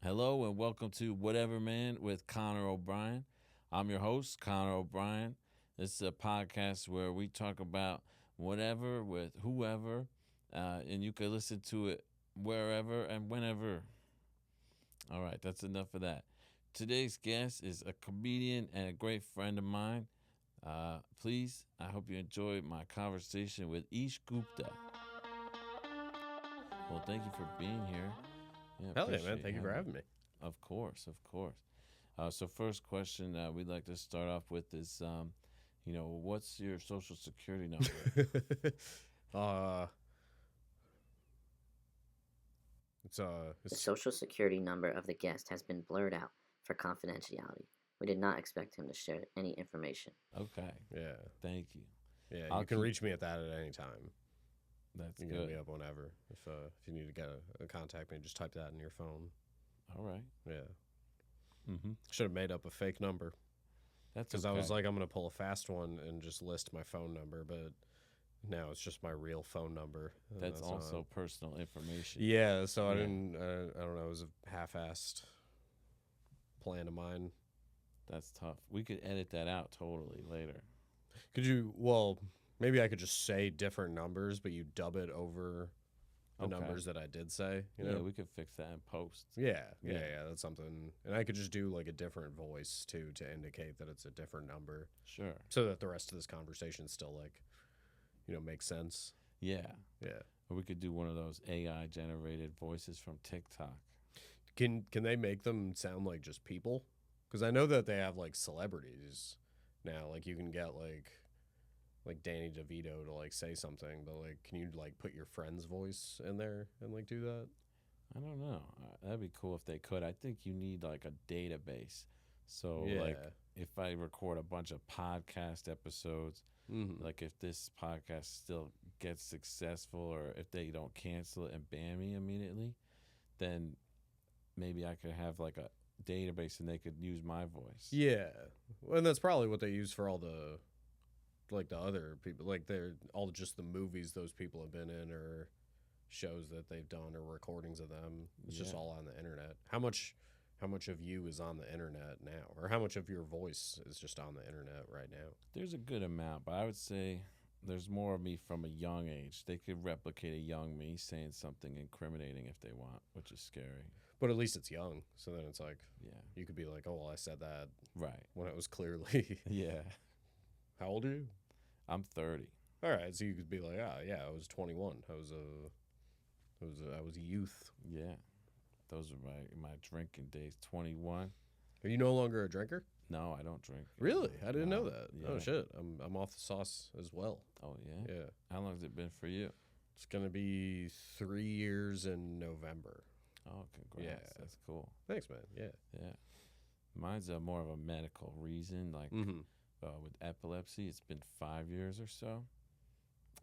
Hello and welcome to Whatever Man with Connor O'Brien. I'm your host, Connor O'Brien. This is a podcast where we talk about whatever with whoever, and you can listen to it wherever and whenever. All right, that's enough of that. Today's guest is a comedian and a great friend of mine. Please, I hope you enjoyed my conversation with Ish Gupta. Well, thank you for being here. Yeah, Hell yeah, man. appreciate Thank you for having me. Of course, of course. So first question we'd like to start off with is, what's your social security number? uh, it's The social security number of the guest has been blurred out for confidentiality. We did not expect him to share any information. Okay, yeah, thank you. yeah. I'll You can keep- reach me at that at any time. That's You can hit good. me up whenever. If you need to get a contact me, just type that in your phone. All right. Yeah. Mm-hmm. Should have made up a fake number That's because okay. I was like, I'm gonna pull a fast one and just list my phone number, but now it's just my real phone number. and that's not- also personal information. Yeah. So I Yeah. didn't. I don't know. It was a half-assed plan of mine. That's tough. We could edit that out totally later. Could you? Well, maybe I could just say different numbers, but you dub it over the Okay. numbers that I did say. You Yeah, know? we could fix that in post. Yeah, yeah, Yeah. yeah. That's something, and I could just do like a different voice too to indicate that it's a different number, Sure. so that the rest of this conversation still makes sense. Yeah. Yeah. Or we could do one of those AI generated voices from TikTok. Can they make them sound like just people? Because I know that they have like celebrities now. Like you can get like Danny DeVito to like say something, but like can you like put your friend's voice in there and like do that? I don't know. That'd be cool if they could. I think you need like a database. So like Yeah. if I record a bunch of podcast episodes, Mm-hmm. like if this podcast still gets successful or if they don't cancel it and ban me immediately, then maybe I could have like a database and they could use my voice. Yeah, well, and that's probably what they use for all the other people. Like they're all just the movies those people have been in or shows that they've done or recordings of them. It's just Yeah. all on the internet. How much of you is on the internet now, or how much of your voice is just on the internet right now? There's a good amount, but I would say there's more of me from a young age. They could replicate a young me saying something incriminating if they want, which is scary. But at least it's young, so then it's like Yeah. you could be like, oh well, I said that Right. when it was clearly. Yeah. How old are you? I'm 30. All right, so you could be like, yeah, I was 21. I was a youth. Yeah. Those are my drinking days. 21. Are you no longer a drinker? No, I don't drink. Really? I didn't know No. that. Yeah. Oh shit! I'm off the sauce as well. Oh, yeah? Yeah, How long has it been for you? it's gonna be 3 years in November. Oh, congrats. Yeah. That's cool. Thanks, man. Yeah. Yeah. Mine's more of a medical reason. Like Mm-hmm. with epilepsy, it's been 5 years or so.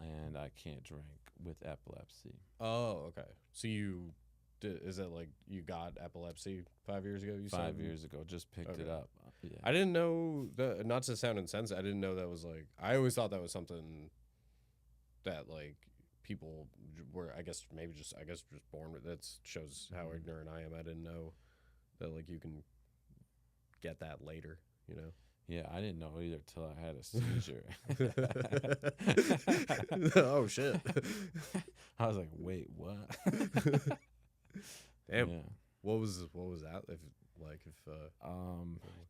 And I can't drink with epilepsy. Oh, okay. So you did? Is it like you got epilepsy 5 years ago? You said 5 years ago, just picked it Okay. up. Yeah. I didn't know that. Not to sound insensitive, I didn't know that was like. I always thought that was something that like people were. I guess just born with. That shows how Mhm. ignorant I am. I didn't know that like you can get that later. You know. Yeah, I didn't know either till I had a seizure. Oh shit! I was like, wait, what? Damn. Yeah. What was that? If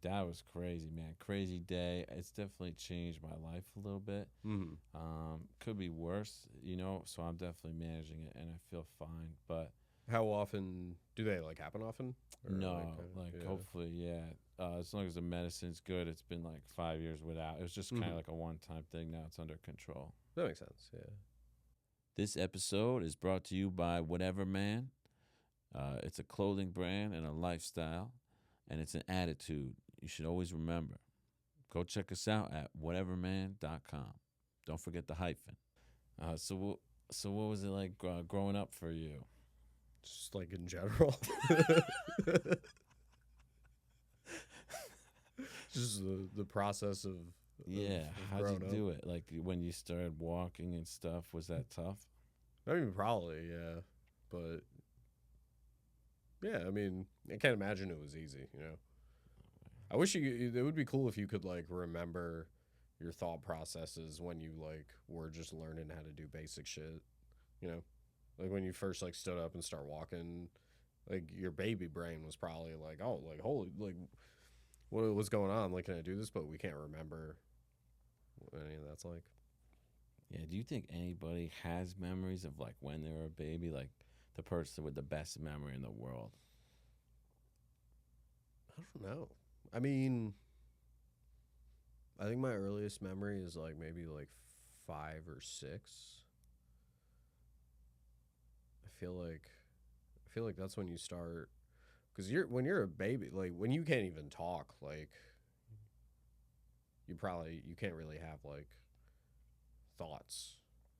That was crazy, man. Crazy day. It's definitely changed my life a little bit. mhm. Could be worse, so I'm definitely managing it and I feel fine. But How often do they like happen? Often? Or, no, yeah. hopefully, yeah. As long as the medicine's good, it's been like 5 years without. It was just kind of Mhm. like a one-time thing. Now it's under control. That makes sense. Yeah. This episode is brought to you by Whatever Man. It's a clothing brand and a lifestyle, and it's an attitude. You should always remember. Go check us out at whateverman.com. Don't forget the hyphen. So what was it like growing up for you? Just like in general. Just the process of Yeah, of how'd you growing up. do it? Like when you started walking and stuff, was that tough? I mean, probably, yeah, but Yeah, I mean, I can't imagine it was easy, you know. I wish it would be cool if you could like remember your thought processes when you like were just learning how to do basic shit, you know? Like when you first like stood up and start walking, like your baby brain was probably like, "Oh, like holy, like what's going on? Like can I do this?" But we can't remember what any of that's like. Yeah, do you think anybody has memories of like when they were a baby, like the person with the best memory in the world? I don't know. I mean, I think my earliest memory is like maybe like 5 or 6. I feel like that's when you start, because when you're a baby, like when you can't even talk, like you can't really have like thoughts,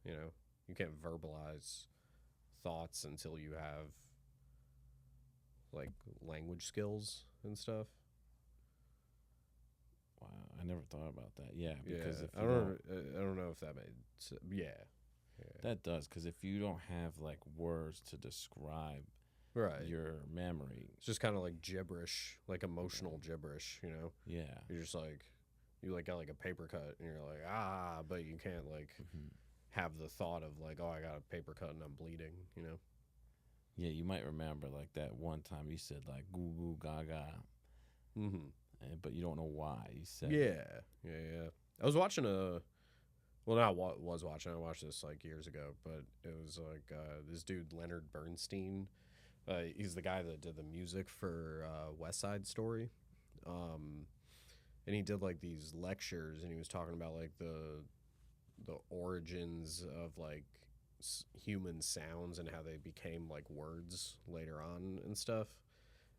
you know. You can't verbalize thoughts until you have like language skills and stuff. Wow, I never thought about that. Yeah, because Yeah, if you don't, I don't know if that made yeah. that does, because if you don't have like words to describe Right. your memory, It's just kind of like gibberish, like emotional gibberish, you know? yeah, You're just like, you like got like a paper cut and you're like, ah, but you can't like hmm have the thought of like, oh, I got a paper cut and I'm bleeding, you know? yeah, you might remember like that one time you said like goo goo gaga, Mm-hmm. but you don't know why you said Yeah. it. Yeah. I was watching well, not was watching, I watched this like years ago, but it was like this dude, Leonard Bernstein. He's the guy that did the music for West Side Story. Um, and he did like these lectures and he was talking about like the origins of like human sounds and how they became like words later on and stuff,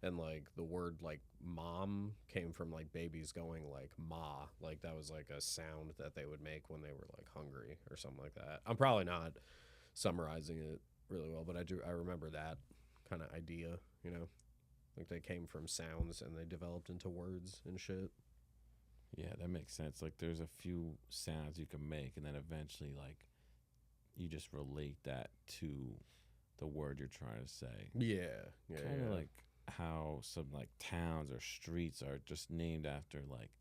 and like the word like mom came from like babies going like ma, like that was like a sound that they would make when they were like hungry or something like that. I'm probably not summarizing it really well, but I remember that kind of idea, you know, like they came from sounds and they developed into words and shit. Yeah, that makes sense. Like there's a few sounds you can make, and then eventually like you just relate that to the word you're trying to say. Yeah, yeah, Kind of yeah. like how some like towns or streets are just named after like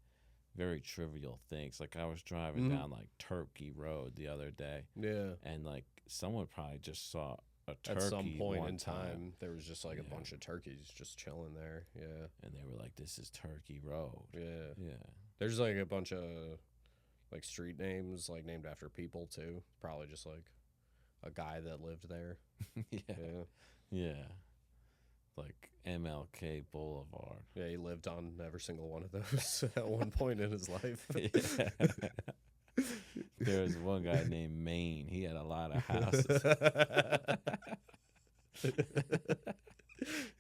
very trivial things. Like I was driving Mhm. down like Turkey Road the other day, Yeah. and like someone probably just saw a turkey At some point one in time, there was just like a Yeah. bunch of turkeys just chilling there. Yeah, and they were like, "This is Turkey Road." yeah. Yeah, There's like a bunch of like street names like named after people too. Probably just like a guy that lived there. yeah, Yeah, yeah. Like MLK Boulevard. yeah. He lived on every single one of those at one point in his life. Yeah. There was one guy named Maine. He had a lot of houses.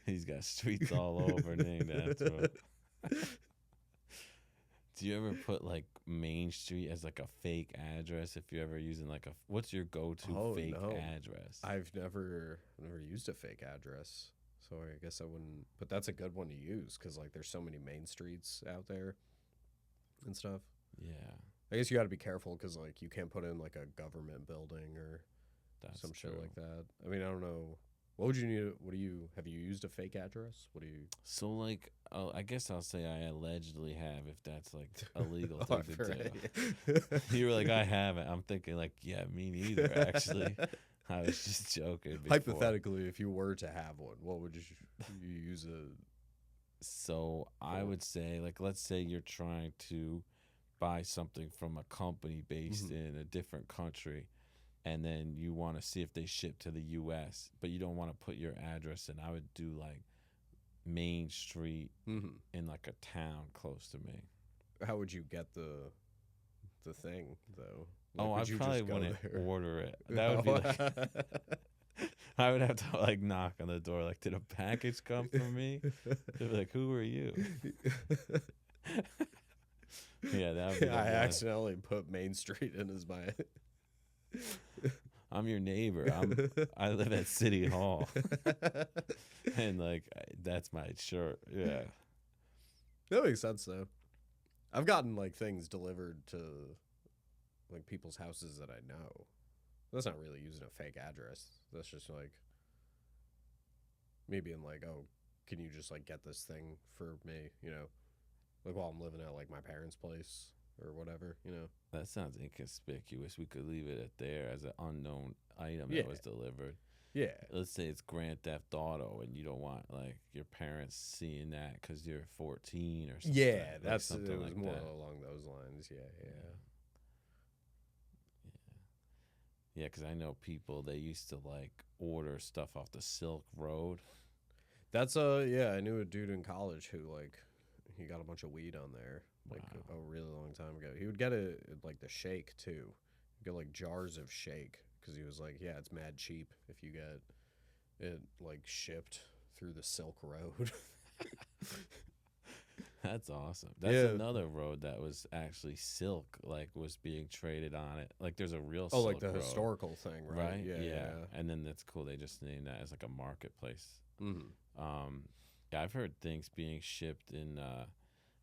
He's got streets all over named after him. Do you ever put like Main Street as like a fake address if you're ever using like what's your go-to Oh, fake no. address? I've never used a fake address, so I guess I wouldn't. But that's a good one to use because like there's so many main streets out there and stuff. Yeah, I guess you got to be careful because like you can't put in like a government building or that's some true. shit like that. I mean, I don't know. What would you need? What do you have you used a fake address? What do you? So like, I guess I'll say I allegedly have, if that's like a legal Oh, thing to do. right. You were like, I haven't. I'm thinking like, yeah, me neither. Actually, I was just joking. Before. Hypothetically, if you were to have one, what would you use a? So I Cool. would say, like, let's say you're trying to buy something from a company based in a different country, and then you want to see if they ship to the U.S., but you don't want to put your address in. I would do like Main Street Mm-hmm. in like a town close to me. How would you get the thing though? Oh, I would you probably just go wouldn't there? order it. That would be like I would have to like knock on the door. Like, did a package come for me? They'd be like, who are you? Yeah, that would be. I accidentally put Main Street in as my. I'm your neighbor. I live at City Hall, and like that's my shirt. Yeah. That makes sense though. I've gotten like things delivered to like people's houses that I know. That's not really using a fake address. That's just like me being like, oh, can you just like get this thing for me, like while I'm living at like my parents' place or whatever, That sounds inconspicuous. We could leave it at there as an unknown item Yeah. that was delivered. Yeah. Let's say it's Grand Theft Auto, and you don't want like your parents seeing that because you're 14 or something. Yeah, like that's something it was like more that. along those lines. Yeah. Yeah, because I know people, they used to like order stuff off the Silk Road. That's I knew a dude in college who like he got a bunch of weed on there like Wow. a really long time ago. He would get it like the shake too. He'd get like jars of shake because he was like, yeah, it's mad cheap if you get it like shipped through the Silk Road. That's awesome. That's Yeah. another road that was actually silk, like was being traded on it. Like there's a real Oh, Silk like the Road, historical thing, right? right? Yeah. And then that's cool. They just named that as like a marketplace. Mm-hmm. Yeah, I've heard things being shipped in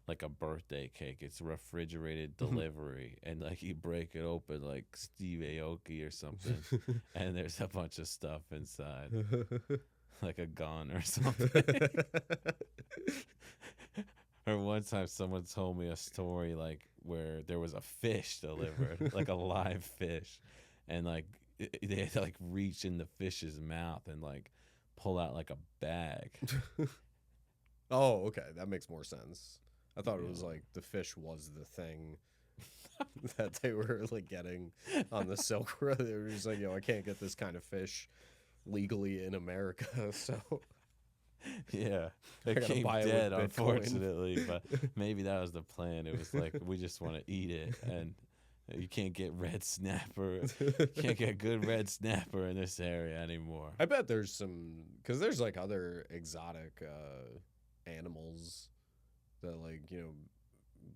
like a birthday cake. It's refrigerated delivery, and like you break it open like Steve Aoki or something, and there's a bunch of stuff inside, like a gun or something. Or one time someone told me a story like where there was a fish delivered, like a live fish, and like they had to like reach in the fish's mouth and like pull out like a bag. Oh, okay, that makes more sense. I thought it was Yeah. like the fish was the thing that they were like getting on the Silk Road. They were just like, I can't get this kind of fish legally in America, so Yeah, I it gotta came buy it with dead, Bitcoin. unfortunately, but maybe that was the plan. It was like, we just want to eat it, and you can't get red snapper, can't get good red snapper in this area anymore. I bet there's some because there's like other exotic animals that like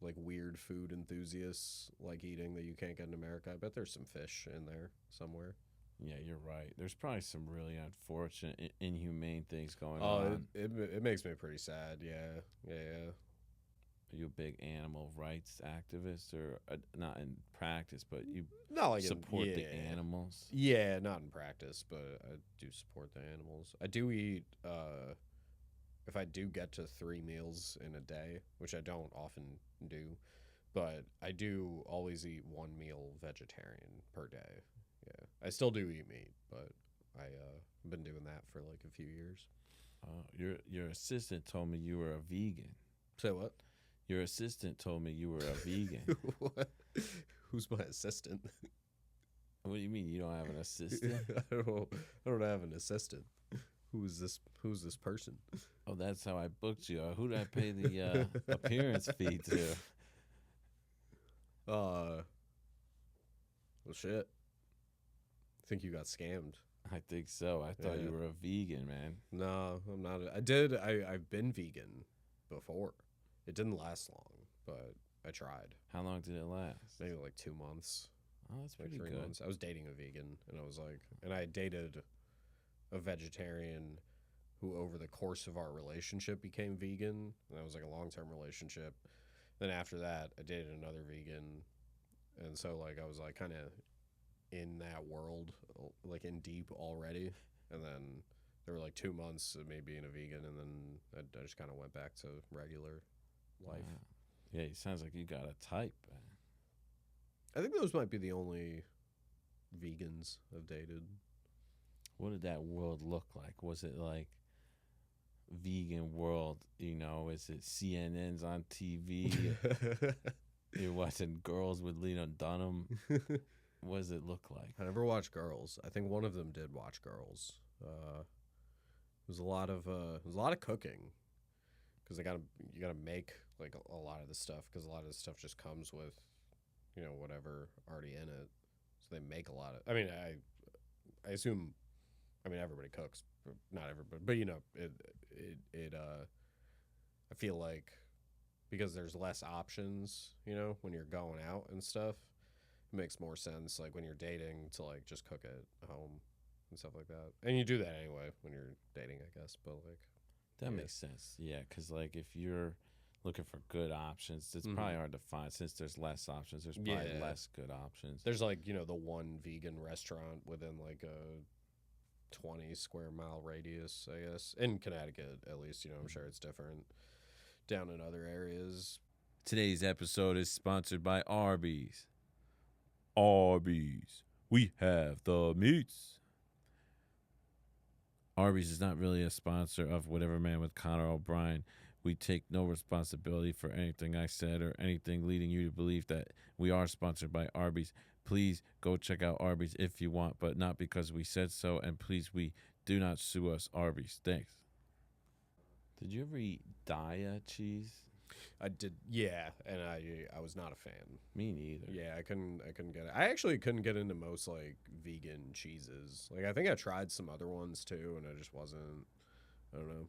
like weird food enthusiasts like eating that you can't get in America. I bet there's some fish in there somewhere. Yeah, you're right. There's probably some really unfortunate, inhumane things going Oh, on. it makes me pretty sad. Yeah. Are you a big animal rights activist, or not in practice, but you Not like support the animals? Yeah, not in practice, but I do support the animals. I do eat if I do get to 3 meals in a day, which I don't often do, but I do always eat 1 meal vegetarian per day. Yeah. I still do eat meat, but I've been doing that for like a few years. Your assistant told me you were a vegan. Say what? Your assistant told me you were a vegan. What? Who's my assistant? What do you mean you don't have an assistant? I don't have an assistant. Who's this person? Oh, that's how I booked you. Who did I pay the appearance fee to? Well, shit. I think you got scammed. I think so. I thought you Yeah. were a vegan, man. No, I'm not. I've been vegan before. It didn't last long, but I tried. How long did it last? Maybe like 2 months, Oh, that's like pretty 3 good. months. I was dating a vegan, and I dated a vegetarian who, over the course of our relationship, became vegan. And that was like a long-term relationship. Then after that, I dated another vegan, and so like I was like kind of in that world, like in deep already. And then there were like 2 months of me being a vegan, and then I just kind of went back to regular life. Wow. Yeah, it sounds like you got a type. Man. I think those might be the only vegans I've dated. What did that world look like? Was it like vegan world? Is it CNN's on TV? You're watching Girls with Lena Dunham. What does it look like? I never watched Girls. I think one of them did watch Girls. It was a lot of cooking because you gotta make like a lot of the stuff because a lot of the stuff just comes with whatever already in it. So they make a lot of. I mean, I assume. I mean, everybody cooks, but not everybody. But I feel like because there's less options, when you're going out and stuff, it makes more sense like when you're dating to like just cook at home and stuff like that. And you do that anyway when you're dating, I guess. But like That yeah. makes sense. Yeah, because like if you're looking for good options, it's Mhm. probably hard to find since there's less options. There's probably Yeah. less good options. There's like the one vegan restaurant within like a 20 square mile radius, I guess. In Connecticut, at least, I'm sure it's different down in other areas. Today's episode is sponsored by Arby's. Arby's. We have the meats. Arby's is not really a sponsor of Whatever Man with Connor O'Brien. We take no responsibility for anything I said or anything leading you to believe that we are sponsored by Arby's. Please go check out Arby's if you want, but not because we said so. And please, we do not sue us, Arby's. Thanks. Did you ever eat Daya cheese? I did, yeah, and I was not a fan. Me neither. Yeah, I couldn't get it. I actually couldn't get into most like vegan cheeses. Like I think I tried some other ones too, and I just wasn't. I don't know.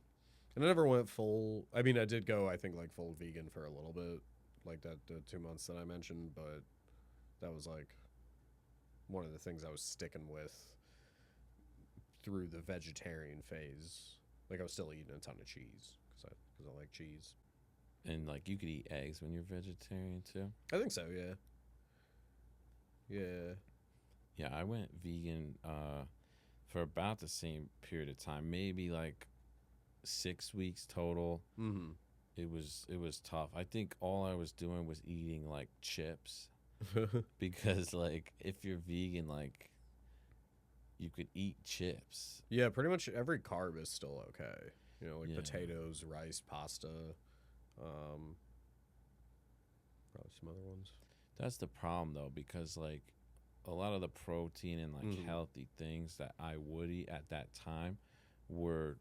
And I never went full. I mean, I did go, I think, like full vegan for a little bit, like the 2 months that I mentioned, but that was like one of the things I was sticking with through the vegetarian phase. Like I was still eating a ton of cheese because I like cheese. And like you could eat eggs when you're vegetarian too? I think so, yeah. Yeah. Yeah, I went vegan for about the same period of time, maybe like 6 weeks total. Mm-hmm. It was tough. I think all I was doing was eating like chips because like if you're vegan, like you could eat chips. Yeah, pretty much every carb is still okay. Like Yeah. potatoes, rice, pasta, probably some other ones. That's the problem though, because like a lot of the protein and like Mhm. healthy things that I would eat at that time were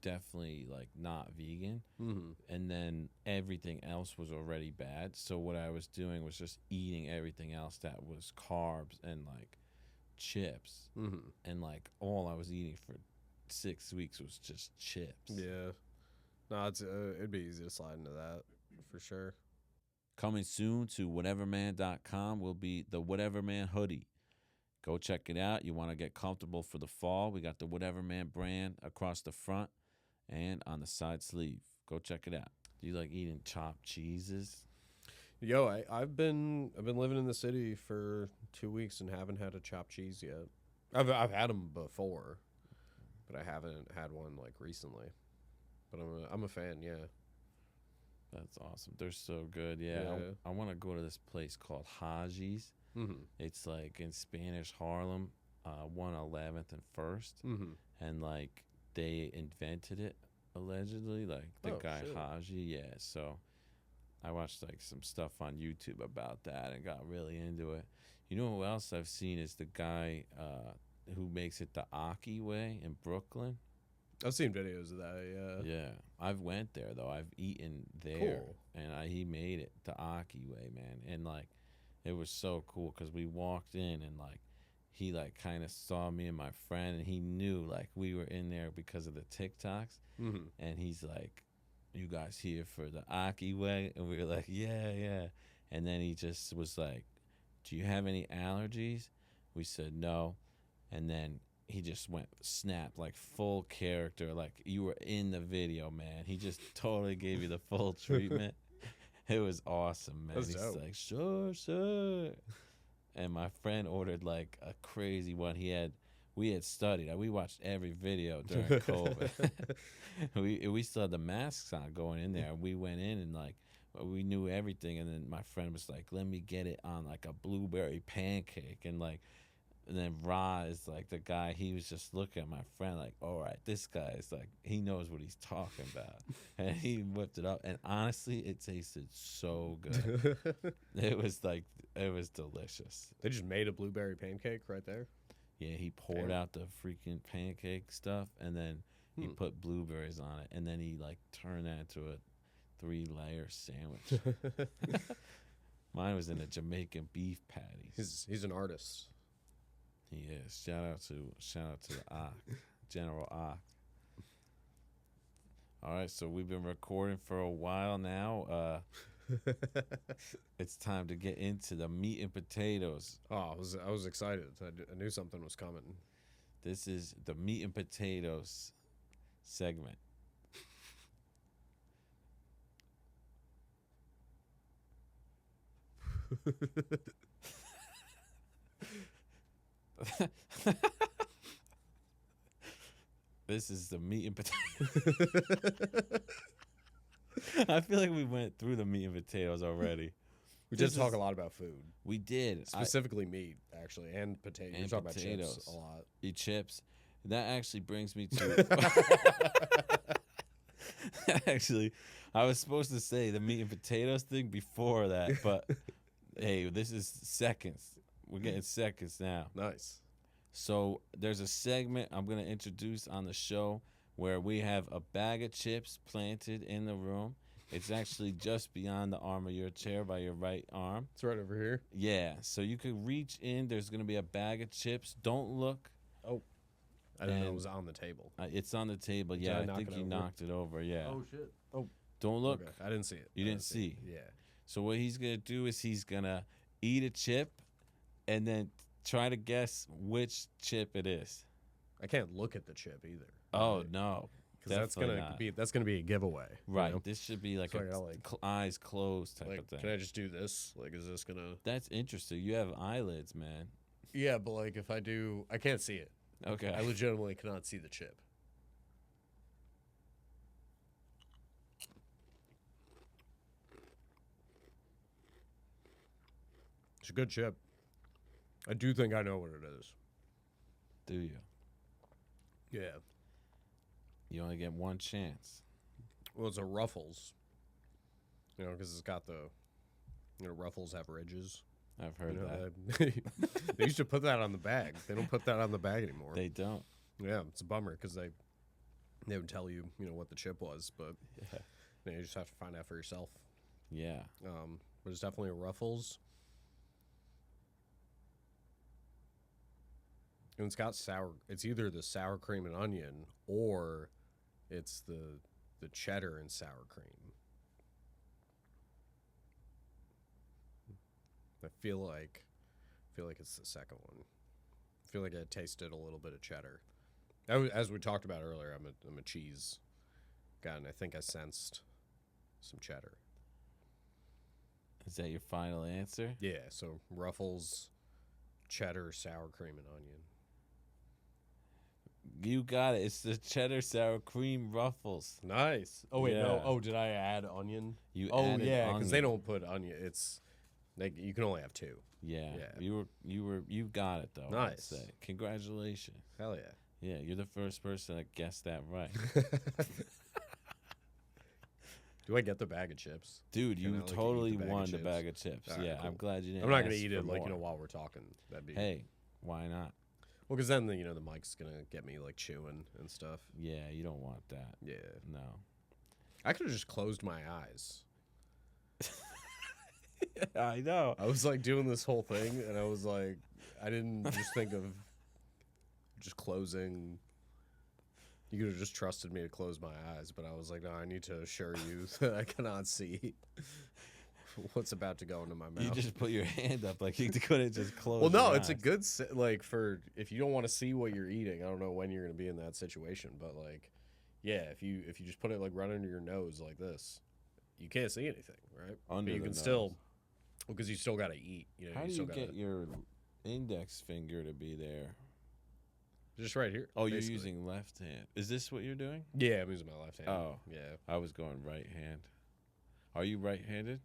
definitely like not vegan. Mm-hmm. And then everything else was already bad. So what I was doing was just eating everything else that was carbs and like chips. Mm-hmm. And like all I was eating for 6 weeks was just chips. Yeah. No, it'd be easy to slide into that for sure. Coming soon to whateverman.com will be the Whateverman hoodie. Go check it out. You want to get comfortable for the fall. We got the Whateverman brand across the front and on the side sleeve. Go check it out. Do you like eating chopped cheeses? Yo, I've been living in the city for 2 weeks and haven't had a chopped cheese yet. I've had them before, but I haven't had one like recently. But I'm a fan, yeah. That's awesome. They're so good. Yeah. Yeah. I want to go to this place called Haji's. Mm-hmm. It's like in Spanish Harlem, 111th and 1st. Mm-hmm. And like they invented it allegedly, like the Oh, guy shit. Haji. Yeah. So I watched like some stuff on YouTube about that and got really into it. You know who else I've seen is the guy who makes it the Aki way in Brooklyn. I've seen videos of that, yeah. Yeah, I've went there though. I've eaten there, Cool. and he made it the Aki way, man. And like, it was so cool because we walked in and like, he like kind of saw me and my friend, and he knew like we were in there because of the TikToks, Mm-hmm. and he's like, "You guys here for the Aki way?" And we were like, "Yeah, yeah." And then he just was like, "Do you have any allergies?" We said no, and then he just went snapped like full character, like you were in the video, man. He just totally gave you the full treatment. It was awesome, man. That's He's dope. like, sure, sure. And my friend ordered like a crazy one. We had studied. We watched every video during COVID. we still had the masks on going in there. We went in and like we knew everything. And then my friend was like, "Let me get it on like a blueberry pancake." And then Ra is like the guy. He was just looking at my friend like, "All right, this guy is like he knows what he's talking about." And he whipped it up. And honestly, it tasted so good. It was delicious. They just made a blueberry pancake right there. Yeah, he poured Damn. out the freaking pancake stuff, and then he put blueberries on it, and then he like turned that into a 3-layer sandwich. Mine was in a Jamaican beef patty. He's an artist. He is. Shout out to the Ock, General Ock. All right, so we've been recording for a while now. It's time to get into the meat and potatoes. Oh, I was excited. I knew something was coming. This is the meat and potatoes segment. This is the meat and potatoes. I feel like we went through the meat and potatoes already. We did talk a lot about food. We did. Specifically meat, actually, and potatoes. And We talked about potatoes. chips a lot. Eat chips. That actually brings me to... Actually, I was supposed to say the meat and potatoes thing before that, but hey, this is seconds. We're getting seconds now. Nice. So there's a segment I'm going to introduce on the show where we have a bag of chips planted in the room. It's actually just beyond the arm of your chair by your right arm. It's right over here. Yeah, so you could reach in. There's going to be a bag of chips. Don't look. Oh. I didn't know it was on the table. It's on the table. Did Yeah, I I knock think it you over? knocked it over. Yeah. Oh, shit. Oh. Don't look. Okay. I didn't see it. You didn't see. Yeah. So what he's going to do is he's going to eat a chip and then try to guess which chip it is. I can't look at the chip either. Oh, no. Because that's gonna be a giveaway. Right. You know? This should be like So I a gotta, like- eyes closed type Like, of thing. can I just do this? Like, is this gonna? That's interesting. You have eyelids, man. Yeah, but like, if I do, I can't see it. Okay. I legitimately cannot see the chip. It's a good chip. I do think I know what it is. Do you? Yeah. You only get one chance. Well, it's a Ruffles. You know, because it's got the, Ruffles have ridges. I've heard You know, that. they used to put that on the bag. They don't put that on the bag anymore. They don't. Yeah, it's a bummer because they would tell you, what the chip was, but you just have to find out for yourself. Yeah. But it's definitely a Ruffles. And it's got it's either the sour cream and onion or it's the cheddar and sour cream. I feel like it's the second one. I feel like I tasted a little bit of cheddar. As we talked about earlier, I'm a cheese guy, and I think I sensed some cheddar. Is that your final answer? Yeah, so Ruffles, cheddar, sour cream, and onion. You got it. It's the cheddar sour cream Ruffles. Nice. Oh wait, Yeah. no. Oh, did I add onion? You Oh added yeah, because they onion. don't put onion. You can only have two. Yeah. Yeah. You got it though. I'd Nice. say. Congratulations. Hell yeah. Yeah, you're the first person that guessed that right. Do I get the bag of chips? Dude, Can you I, like, eat totally the bag of won the chips? bag of chips. All right, Yeah, cool. I'm glad you didn't. I'm not gonna ask eat for it more. while we're talking. That'd be Hey, why not? well, because then the mic's gonna get me like chewing and stuff. Yeah, you don't want that. Yeah. No. I could have just closed my eyes. I know. I was like doing this whole thing, and I was like, I didn't just think of just closing. You could have just trusted me to close my eyes, but I was like, no, I need to assure you that I cannot see what's about to go into my mouth. You just put your hand up like you couldn't just close. Well, no, your it's a eyes. good like for if you don't want to see what you're eating. I don't know when you're gonna be in that situation, but like, yeah, if you just put it like right under your nose like this, you can't see anything, right? Under but you the can nose. still, because you still got to eat. How do still you gotta, get your index finger to be there? just right here? Oh, basically. you're using left hand. Is this what you're doing? Yeah, I'm using my left hand. Oh. yeah, I was going right hand. Are you right-handed?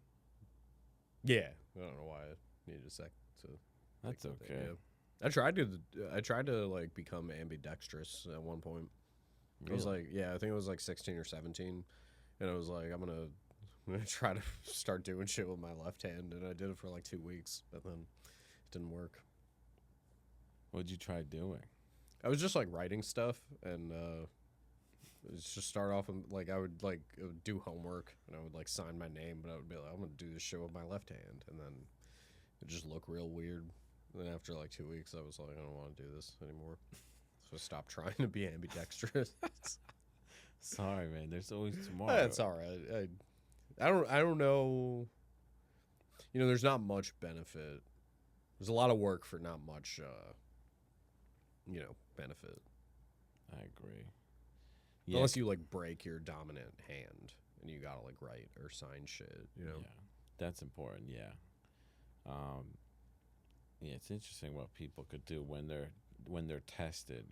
yeah. I don't know why I needed a sec to. That's think of that, okay. yeah. I tried to like become ambidextrous at one point. I was Really? like, yeah, I think it was like 16 or 17, and I was like, I'm gonna try to start doing shit with my left hand, and I did it for like 2 weeks, but then it didn't work. What'd you try doing? I was just like writing stuff, and it was just start off and like I would do homework, and I would like sign my name, but I would be like, I'm gonna do this shit with my left hand, and then it just looked real weird. And then after like 2 weeks, I was like, I don't want to do this anymore. So I stopped trying to be ambidextrous. Sorry, man. There's always tomorrow. That's all right. I don't know. There's not much benefit. There's a lot of work for not much, benefit. I agree. Yeah, Unless you like break your dominant hand and you gotta like write or sign shit. yeah, that's important. Yeah. Yeah, it's interesting what people could do when they're tested.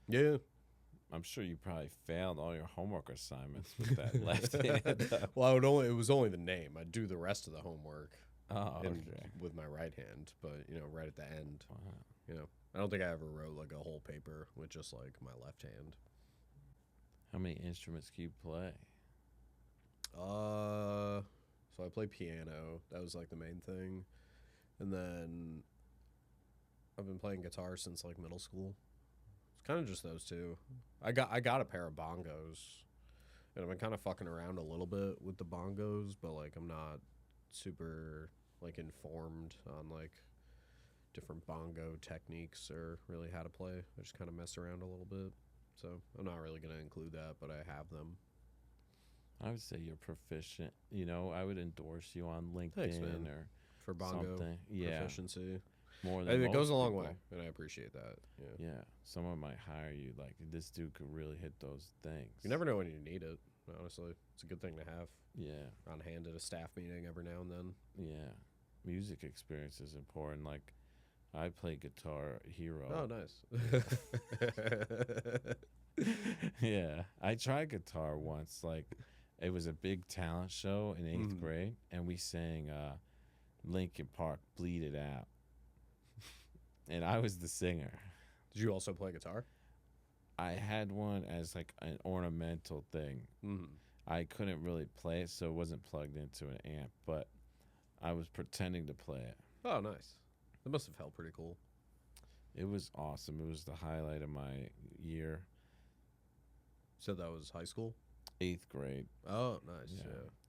Yeah. I'm sure you probably failed all your homework assignments with that left hand. Well, it was only the name. I'd do the rest of the homework Okay. with my right hand, but right at the end. Wow. I don't think I ever wrote like a whole paper with just like my left hand. How many instruments can you play? So I play piano. That was like the main thing, and then I've been playing guitar since like middle school. It's kind of just those two. I got a pair of bongos, and I've been kind of fucking around a little bit with the bongos, but like I'm not super like informed on like different bongo techniques or really how to play. I just kind of mess around a little bit, so I'm not really gonna include that, but I have them. I would say you're proficient. I would endorse you on LinkedIn Thanks, man. or For bongo something. Yeah, proficiency. more than It goes a most long people. way, and I appreciate that. Yeah. Yeah, someone might hire you. Like, this dude could really hit those things. You never know when you need it, honestly. It's a good thing to have Yeah, on hand at a staff meeting every now and then. yeah. Music experience is important. Like, I play Guitar Hero. Oh, nice. Yeah, I tried guitar once. Like, it was a big talent show in 8th grade, and we sang Linkin Park "Bleed It Out," and I was the singer. Did you also play guitar? I had one as like an ornamental thing. Mm-hmm. I couldn't really play it, so it wasn't plugged into an amp, but I was pretending to play it. Oh, nice. That must have felt pretty cool. It was awesome. It was the highlight of my year. So that was high school? 8th grade. Oh, nice. Yeah.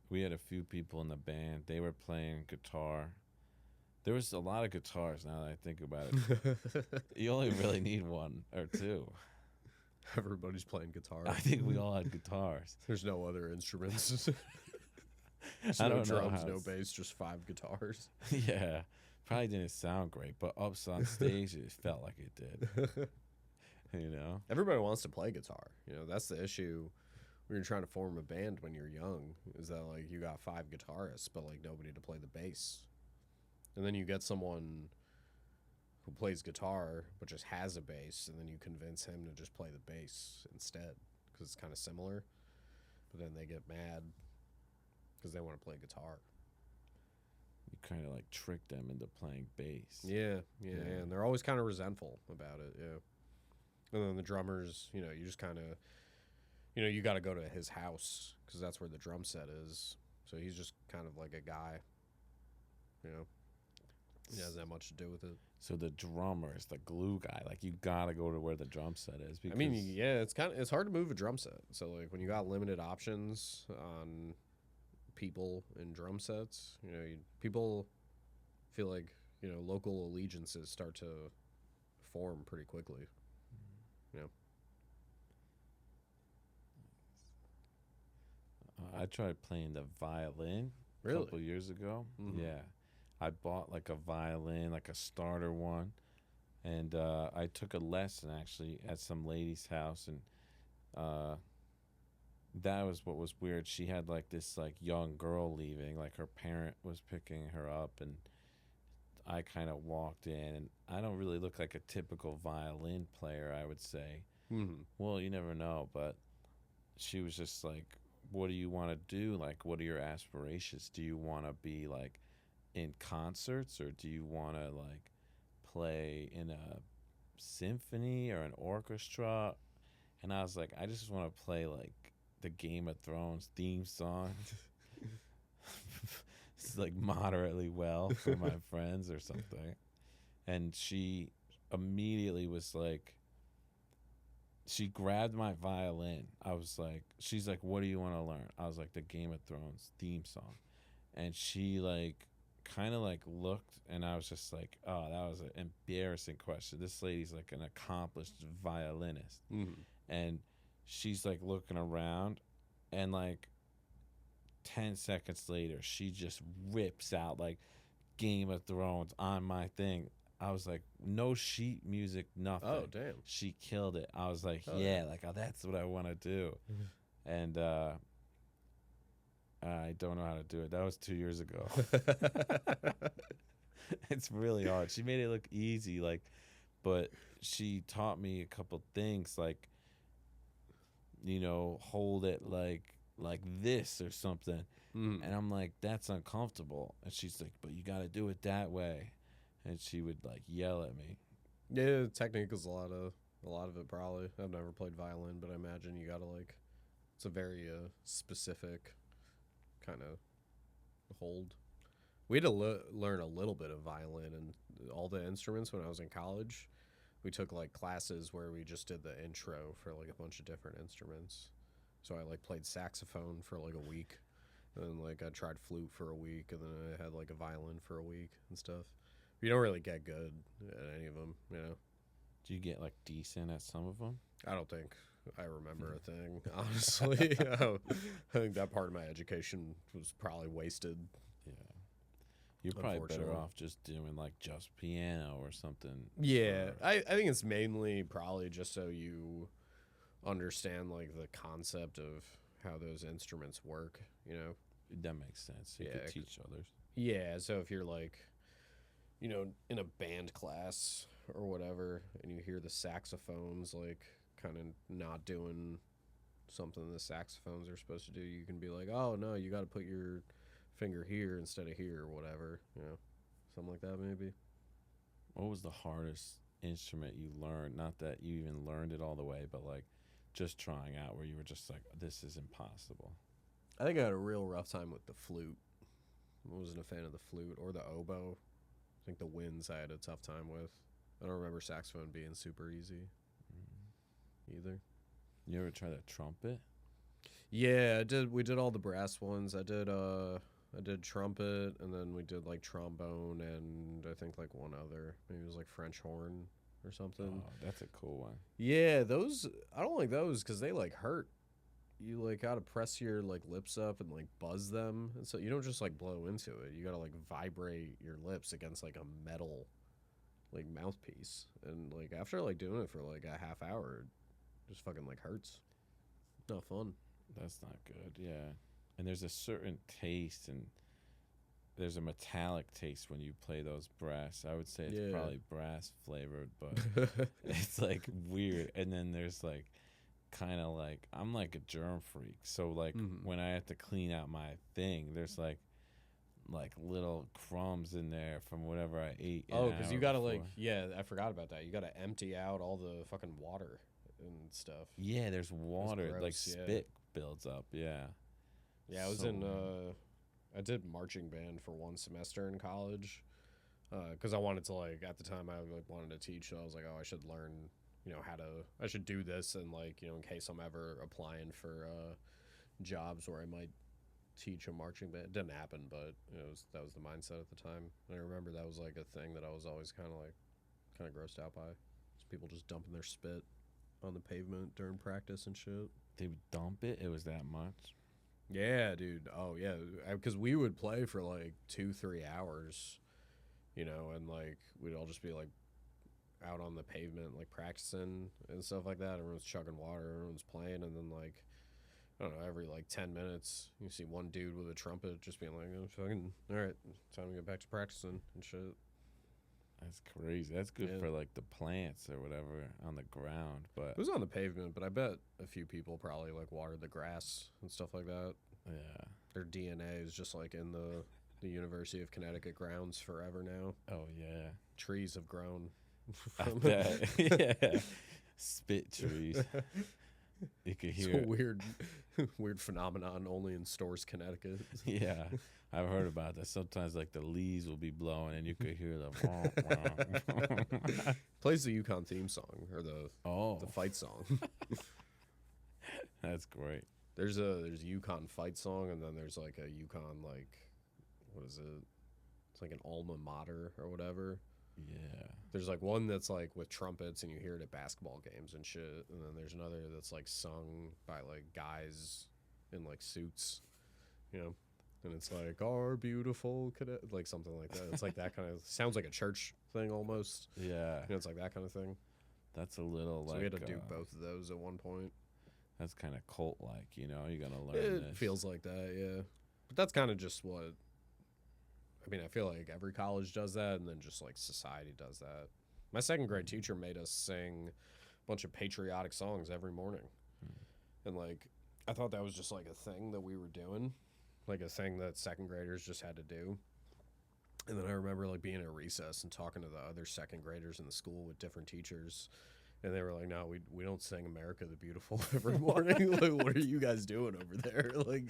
We had a few people in the band. They were playing guitar. There was a lot of guitars now that I think about it. You only really need one or two. Everybody's playing guitar. I think we all had guitars. There's no other instruments. There's I no don't know drums, how no it's- bass, just 5 guitars. Yeah. Probably didn't sound great, but up on stage it felt like it did. Everybody wants to play guitar. That's the issue when you're trying to form a band when you're young, is that like you got 5 guitarists, but like nobody to play the bass. And then you get someone who plays guitar but just has a bass, and then you convince him to just play the bass instead because it's kind of similar. But then they get mad because they want to play guitar. You kind of like trick them into playing bass. Yeah, and they're always kind of resentful about it, yeah. And then the drummers, you just kind of, you got to go to his house because that's where the drum set is. So he's just kind of like a guy, He doesn't have much to do with it. So the drummer is the glue guy. Like, you gotta go to where the drum set is. Because it's hard to move a drum set. So like when you got limited options on people in drum sets, people feel like local allegiances start to form pretty quickly. I tried playing the violin a couple years ago. Mm-hmm. Yeah. I bought like a violin, like a starter one. And I took a lesson actually at some lady's house. And that was what was weird. She had like this like young girl leaving. Like, her parent was picking her up. And I kind of walked in. And I don't really look like a typical violin player, I would say. Mm-hmm. Well, you never know. But she was just like, what do you want to do? Like, what are your aspirations? Do you want to be like in concerts, or do you want to like play in a symphony or an orchestra? And I was like, I just want to play like the Game of Thrones theme song. It's like moderately well for my friends or something. And she immediately was like, she grabbed my violin. I was like, she's like, what do you want to learn? I was like, the Game of Thrones theme song. And she like kind of like looked, and I was just like, oh, that was an embarrassing question. This lady's like an accomplished violinist. Mm-hmm. And she's like looking around, and like 10 seconds later, she just rips out like Game of Thrones on my thing. I was like, no sheet music, nothing. Oh, damn. She killed it. I was like, Oh, yeah, like, oh, that's what I want to do. And I don't know how to do it. That was 2 years ago. It's really hard. She made it look easy, like, but she taught me a couple things. Like, hold it like this or something. Mm. And I'm like, that's uncomfortable. And she's like, but you got to do it that way. And she would like yell at me. Yeah, technique is a lot of it probably. I've never played violin, but I imagine you gotta like, it's a very specific kind of hold. We had to learn a little bit of violin and all the instruments when I was in college. We took like classes where we just did the intro for like a bunch of different instruments. So I like played saxophone for like a week, and then like I tried flute for a week, and then I had like a violin for a week and stuff. You don't really get good at any of them, Do you get like decent at some of them? I don't think I remember a thing, honestly. I think that part of my education was probably wasted. Yeah. You're probably better Unfortunately. off just doing like just piano or something. Yeah, or- I think it's mainly probably just so you understand like the concept of how those instruments work, That makes sense. You Yeah, could teach others. Yeah, so if you're like, in a band class or whatever, and you hear the saxophones like kind of not doing something the saxophones are supposed to do, you can be like, oh no, you got to put your finger here instead of here or whatever, something like that maybe. What was the hardest instrument you learned? Not that you even learned it all the way, but like just trying out where you were just like, this is impossible. I think I had a real rough time with the flute. I wasn't a fan of the flute or the oboe. I think the winds I had a tough time with. I don't remember saxophone being super easy either. You ever try the trumpet? Yeah, I did. We did all the brass ones. I did trumpet, and then we did like trombone, and I think like one other. Maybe it was like French horn or something. Oh, that's a cool one. Yeah, those I don't like those because they like hurt. You like gotta press your like lips up and like buzz them, and so you don't just like blow into it. You gotta like vibrate your lips against like a metal like mouthpiece, and like after like doing it for like a half hour, it just fucking like hurts. Not fun. That's not good. Yeah. And there's a certain taste, and there's a metallic taste when you play those brass. I would say it's Yeah. probably brass flavored, but it's like weird. And then there's like kind of like, I'm like a germ freak. So like Mhm. when I have to clean out my thing, there's like little crumbs in there from whatever I ate. Oh, because you gotta like, before. yeah, I forgot about that. You gotta empty out all the fucking water and stuff. Yeah, there's water, like gross, yeah. spit builds up. Yeah. Yeah, I was So in. weird. I did marching band for one semester in college, because I wanted to like at the time I like wanted to teach. So I was like, oh, I should learn, I should do this, and like in case I'm ever applying for jobs where I might teach a marching band. It didn't happen, but that was the mindset at the time. And I remember that was like a thing that I was always kind of grossed out by. Just people just dumping their spit on the pavement during practice and shit. They would dump it. It was that much. Yeah, dude. Oh, yeah. Because we would play for like 2-3 hours, and like we'd all just be like out on the pavement, like practicing and stuff like that. Everyone's chugging water, everyone's playing, and then like, I don't know, every like 10 minutes, you see one dude with a trumpet just being like, oh, fucking, all right, time to get back to practicing and shit. That's crazy. That's good Yeah. for like the plants or whatever on the ground. But It was on the pavement, but I bet a few people probably like watered the grass and stuff like that. yeah. Their DNA is just like in the University of Connecticut grounds forever now. Oh yeah. Trees have grown. I from bet. Yeah. Spit trees. You could It's hear. a weird phenomenon only in Stores, Connecticut. Yeah. I've heard about that. Sometimes like the leaves will be blowing and you could hear the Plays the Yukon theme song or the oh, fight song. that's great. There's a Yukon fight song, and then there's like a Yukon like, what is it? It's like an alma mater or whatever. Yeah. There's like one that's like with trumpets and you hear it at basketball games and shit, and then there's another that's like sung by like guys in like suits, and it's like our beautiful like something like that. It's like that kind of sounds like a church thing almost. Yeah. It's like that kind of thing. That's a little So like we had to do both of those at one point. That's kind of cult like, you're gonna learn It this. feels like that, yeah. But that's kind of just what. I mean, I feel like every college does that, and then just like society does that. My second grade teacher made us sing a bunch of patriotic songs every morning. And like, I thought that was just like a thing that we were doing, like a thing that second graders just had to do. And then I remember like being at recess and talking to the other second graders in the school with different teachers. And they were like, no, we don't sing America the Beautiful every morning. Like, what are you guys doing over there? Like,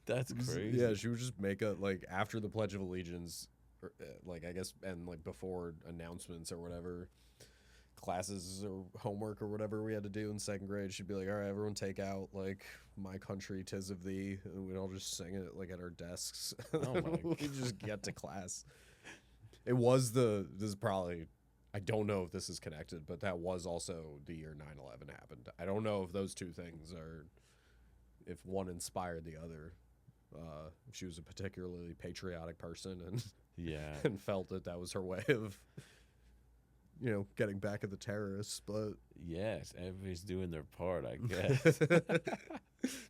That's crazy. Yeah, she would just make a, like, after the Pledge of Allegiance, or, like, I guess, and like before announcements or whatever, classes or homework or whatever we had to do in second grade, she'd be like, all right, everyone take out, like, My Country, 'Tis of Thee, and we'd all just sing it, like, at our desks. Oh my We'd just get to class. It was this is probably, I don't know if this is connected, but that was also the year 9/11 happened. I don't know if those two things are, if one inspired the other. If she was a particularly patriotic person and Yeah. and felt that was her way of, getting back at the terrorists, but Yes, everybody's doing their part, I guess.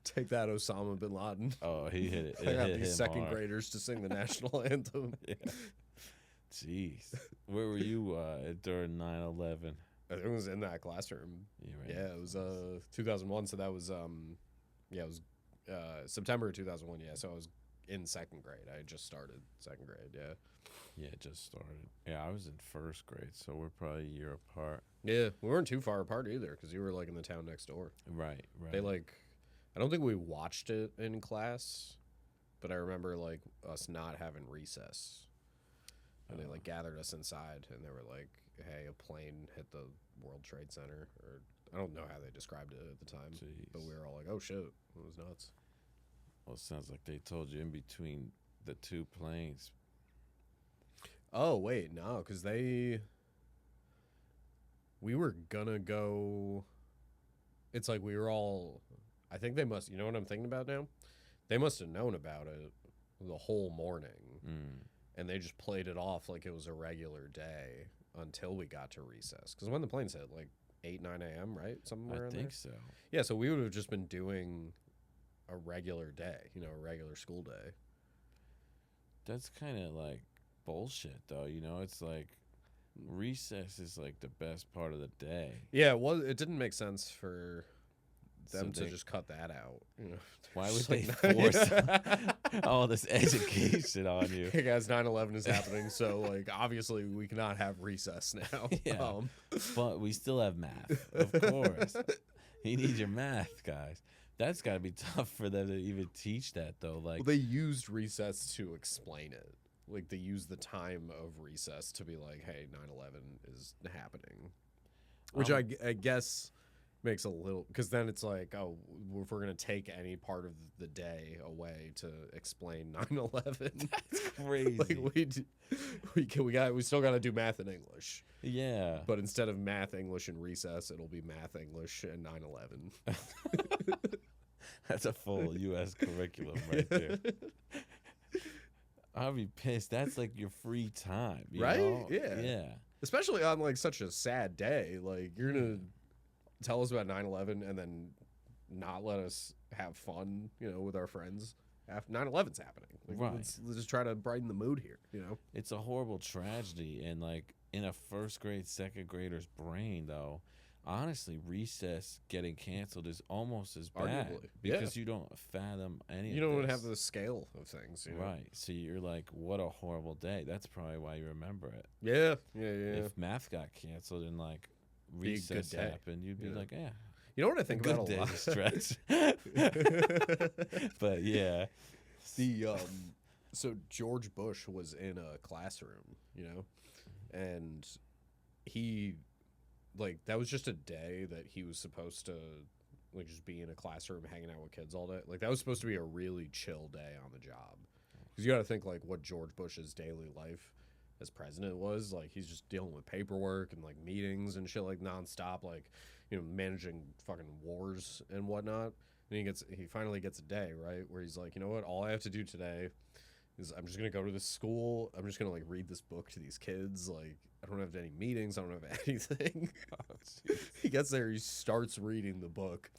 take that, Osama bin Laden. Oh, he hit it. I It got hit these him second hard. graders to sing the national anthem. Yeah. Jeez. Where were you during 9/11? I think it was in that classroom. You were in- Yeah, it was 2001, so that was it was September of 2001. Yeah, so I was in second grade. I had just started second grade. Yeah. Yeah, it just started. Yeah, I was in first grade, so we're probably a year apart. Yeah, we weren't too far apart either because you were like in the town next door. Right, right. They like, I don't think we watched it in class, but I remember like us not having recess, and they like gathered us inside, and they were like, "Hey, a plane hit the World Trade Center," or I don't know how they described it at the time, but Jeez. we were all like, "Oh shit, it was nuts." Well, it sounds like they told you in between the two planes. Oh wait, no, because we were gonna go. It's like we were all. I think they must. You know what I'm thinking about now? They must have known about it the whole morning, and they just played it off like it was a regular day until we got to recess. Because when the planes hit, like 8, 9 a.m., right? Somewhere I in think there. so. Yeah, so we would have just been doing a regular day, a regular school day. That's kind of like bullshit, though. It's like recess is like the best part of the day. Yeah, it didn't make sense for them So to just cut that out. Why would Just they like, force all this education on you? Hey guys, 9/11 is happening, so like obviously we cannot have recess now. Yeah. But we still have math, of course. You need your math, guys. That's got to be tough for them to even teach that, though. Like, Well, they used recess to explain it. Like they used the time of recess to be like, "Hey, 9/11 is happening," which I guess makes a little, because then it's like, oh, if we're gonna take any part of the day away to explain 9/11, that's crazy. like we still got to do math and English. Yeah. But instead of math, English, and recess, it'll be math, English, and 9/11. That's a full U.S. curriculum right there. I'll be pissed. That's like your free time, you Right? know? Yeah. Yeah. Especially on like such a sad day. Like you're gonna tell us about 9/11 and then not let us have fun, with our friends after 9/11's happening. Like, Right. Let's just try to brighten the mood here, It's a horrible tragedy. And like in a first grade, second grader's brain, though, honestly, recess getting canceled is almost as bad Arguably, yeah. because you don't fathom any You of don't this. have the scale of things, Right. So you're like, what a horrible day. That's probably why you remember it. Yeah. If math got canceled and like Be a good recess day. happened, you'd be Yeah. like, yeah, You know what I think good about a day lot? to stretch. But yeah. So George Bush was in a classroom, and he, like, that was just a day that he was supposed to, like, just be in a classroom hanging out with kids all day. Like, that was supposed to be a really chill day on the job. Because you got to think, like, what George Bush's daily life as president was. Like, he's just dealing with paperwork and, like, meetings and shit, like, nonstop, like, managing fucking wars and whatnot. And he finally gets a day, right, where he's like, you know what, all I have to do today is I'm just going to go to this school. I'm just going to, like, read this book to these kids. Like, I don't have any meetings. I don't have anything. He gets there. He starts reading the book.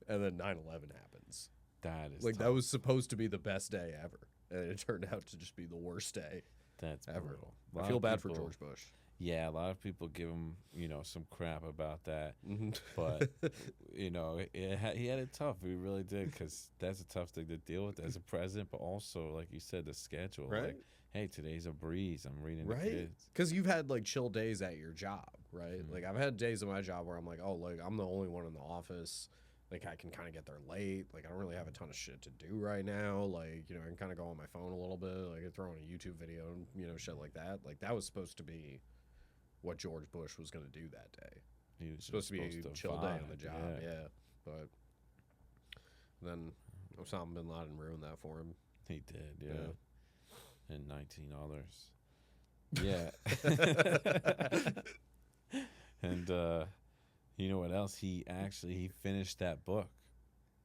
And then 9/11 happens. That is Like, tough. that was supposed to be the best day ever. And it turned out to just be the worst day That's ever. brutal. I Lot feel of bad for people- George Bush. Yeah, a lot of people give him, some crap about that. Mhm. But, he had it tough. He really did, because that's a tough thing to deal with as a president. But also, like you said, the schedule. Right. Like, hey, today's a breeze. I'm reading the Right? kids. Because you've had like chill days at your job, right? Mhm. Like I've had days at my job where I'm like, oh, like I'm the only one in the office. Like I can kind of get there late. Like I don't really have a ton of shit to do right now. Like I can kind of go on my phone a little bit. Like I throw on a YouTube video and shit like that. Like that was supposed to be what George Bush was going to do that day. He was Supposed to be a chill day on the vibe, job, yeah. But then Osama bin Laden ruined that for him. He did, yeah. Yeah. And 19 others. Yeah. And you know what else? He finished that book.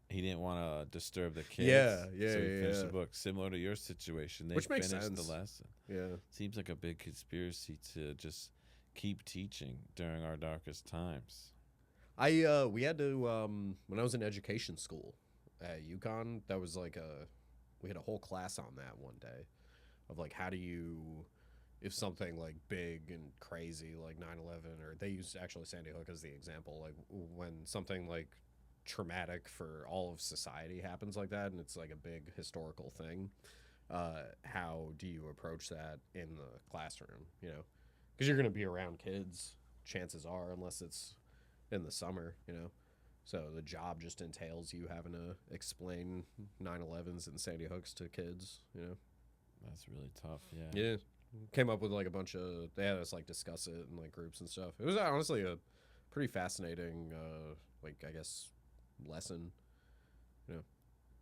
He didn't want to disturb the kids. Yeah, So he finished yeah. the book. Similar to your situation. They Which makes finished sense. the lesson. Yeah. Seems like a big conspiracy to just keep teaching during our darkest times. We had to when I was in education school at UConn, that was like we had a whole class on that one day of like how do you, if something like big and crazy like 9/11, or they used actually Sandy Hook as the example, like when something like traumatic for all of society happens like that and it's like a big historical thing, how do you approach that in the classroom, because you're going to be around kids, chances are, unless it's in the summer, so the job just entails you having to explain 9/11s and Sandy Hooks to kids, That's really tough, yeah. Yeah. Came up with like a bunch of, they had us like discuss it in like groups and stuff. It was honestly a pretty fascinating like I guess lesson.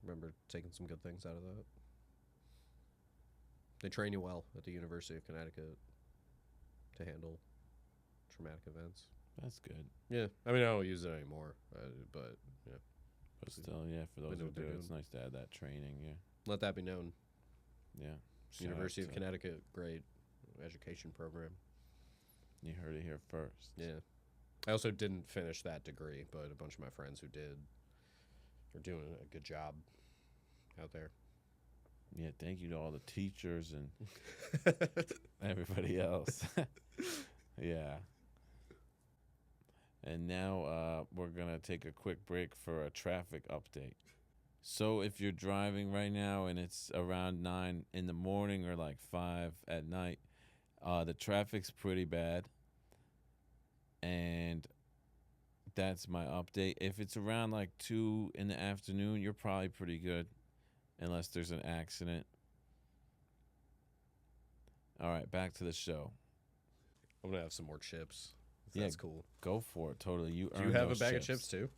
Remember taking some good things out of that. They train you well at the University of Connecticut to handle traumatic events. That's good. Yeah, I mean I don't use it anymore, but yeah. But still, yeah, for those know who what they're do, it's doing. nice to have that training, yeah. Let that be known. Yeah. Shout University out of to- Connecticut, great education program. You heard it here first. Yeah. I also didn't finish that degree, but a bunch of my friends who did are doing a good job out there. Yeah, thank you to all the teachers and everybody else. Yeah. And now we're going to take a quick break for a traffic update. So if you're driving right now and it's around 9 in the morning or like 5 at night, the traffic's pretty bad. And that's my update. If it's around like 2 in the afternoon, you're probably pretty good, unless there's an accident. All right, back to the show. I'm gonna have some more chips. Yeah, That's cool. Go for it. Totally. You Do you earned have a those bag of chips too?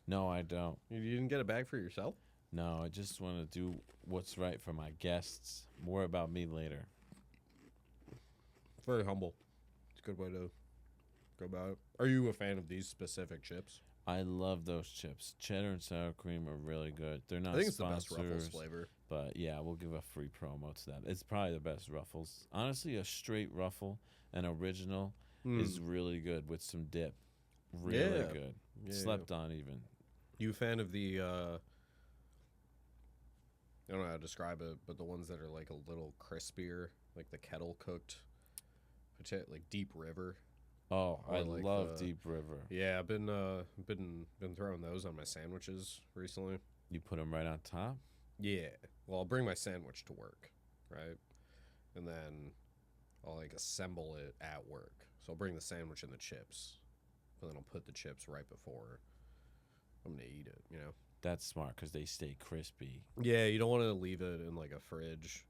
No, I don't. You didn't get a bag for yourself? No, I just want to do what's right for my guests. More about me later. Very humble. It's a good way to go about it. Are you a fan of these specific chips? I love those chips. Cheddar and sour cream are really good. They're not I think it's sponsors, the best Ruffles flavor. but yeah, we'll give a free promo to that. It's probably the best Ruffles. Honestly, a straight Ruffle, an original, is really good with some dip. Really Yeah. good. Yeah, Slept on even. You a fan of the I don't know how to describe it, but the ones that are like a little crispier, like the kettle cooked, like Deep River. Oh, Or I like love the- Deep River. Yeah, I've been throwing those on my sandwiches recently. You put them right on top? Yeah. Well, I'll bring my sandwich to work, right? And then I'll like assemble it at work. So I'll bring the sandwich and the chips, but then I'll put the chips right before I'm gonna eat it. That's smart because they stay crispy. Yeah, you don't want to leave it in like a fridge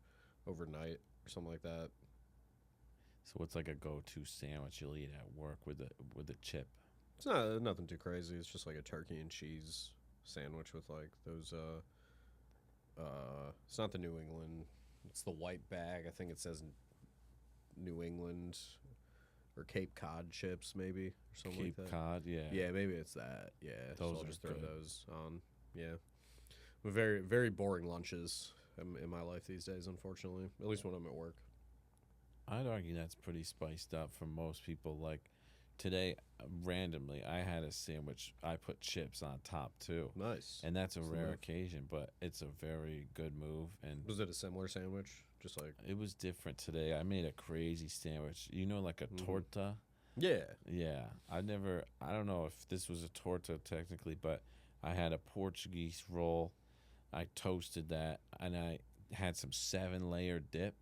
overnight or something like that. So what's like a go-to sandwich you'll eat at work with a chip? It's not nothing too crazy. It's just like a turkey and cheese sandwich with like those it's not the New England, it's the white bag. I think it says New England or Cape Cod chips maybe or something Cape like that. Cod, yeah. Yeah, maybe it's that. Yeah. Those so I'll are just throw good. those on. Yeah. But very, very boring lunches in my life these days, unfortunately. At least when I'm at work. I'd argue that's pretty spiced up for most people. Like today, randomly, I had a sandwich. I put chips on top too, Nice. and that's a That's the rare move. occasion, but it's a very good move. And Was it a similar sandwich? Just like it was different today. I made a crazy sandwich. You know, like a torta. yeah. Yeah, I don't know if this was a torta technically, but I had a Portuguese roll. I toasted that, and I had some 7-layer dip,